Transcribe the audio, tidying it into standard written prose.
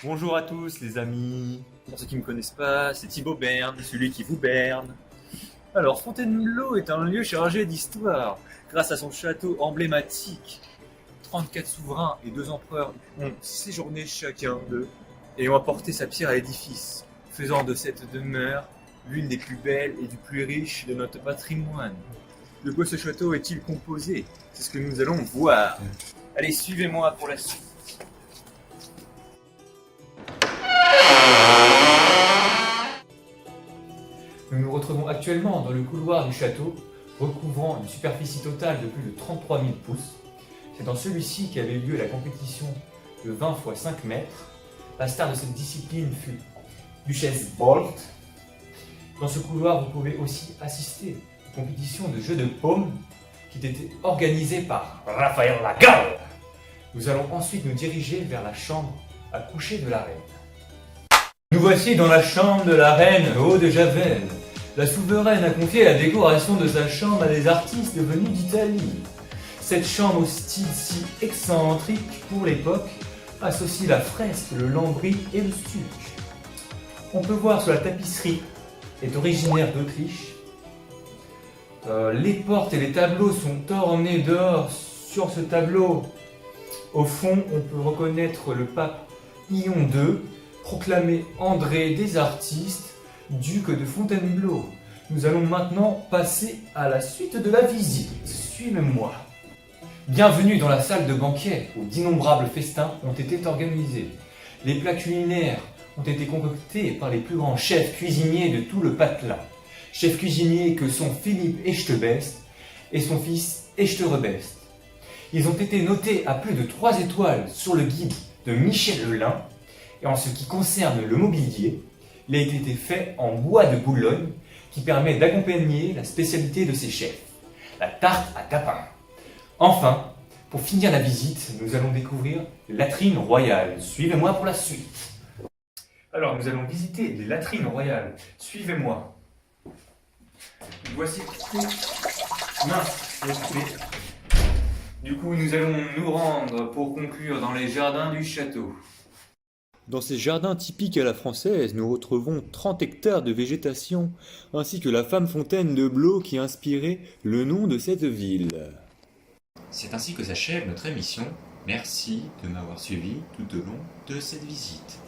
Bonjour à tous les amis. Pour ceux qui ne me connaissent pas, c'est Thibaut Berne, celui qui vous berne. Alors, Fontainebleau est un lieu chargé d'histoire. Grâce à son château emblématique, 34 souverains et 2 empereurs ont séjourné chacun d'eux et ont apporté sa pierre à l'édifice, faisant de cette demeure l'une des plus belles et du plus riche de notre patrimoine. De quoi ce château est-il composé? C'est ce que nous allons voir. Allez, suivez-moi pour la suite. Nous nous retrouvons actuellement dans le couloir du château, recouvrant une superficie totale de plus de 33 000 pouces. C'est dans celui-ci qu'avait eu lieu la compétition de 20 x 5 mètres. La star de cette discipline fut Duchesse Bolt. Dans ce couloir, vous pouvez aussi assister aux compétitions de jeux de paume qui étaient organisées par Raphaël Lagarde. Nous allons ensuite nous diriger vers la chambre à coucher de la reine. Nous voici dans la chambre de la reine Haut de Javel. La souveraine a confié la décoration de sa chambre à des artistes venus d'Italie. Cette chambre au style si excentrique pour l'époque associe la fresque, le lambris et le stuc. On peut voir sur la tapisserie est originaire d'Autriche. Les portes et les tableaux sont ornés d'or. Sur ce tableau, au fond, on peut reconnaître le pape Ion II, proclamé André des artistes, duc de Fontainebleau. Nous allons maintenant passer à la suite de la visite. Suivez-moi. Bienvenue dans la salle de banquet où d'innombrables festins ont été organisés. Les plats culinaires ont été concoctés par les plus grands chefs cuisiniers de tout le patelin. Chefs cuisiniers que sont Philippe Echtebest et son fils Echterebest. Ils ont été notés à plus de 3 étoiles sur le guide de Michel Lelin. Et en ce qui concerne le mobilier, il a été fait en bois de Boulogne qui permet d'accompagner la spécialité de ces chefs, la tarte à tapin. Enfin, pour finir la visite, nous allons découvrir les latrines royales. Suivez-moi pour la suite. Alors, nous allons visiter les latrines royales. Suivez-moi. Voici mince, du coup, nous allons nous rendre pour conclure dans les jardins du château. Dans ces jardins typiques à la française, nous retrouvons 30 hectares de végétation, ainsi que la femme fontaine de Blo qui a inspiré le nom de cette ville. C'est ainsi que s'achève notre émission. Merci de m'avoir suivi tout au long de cette visite.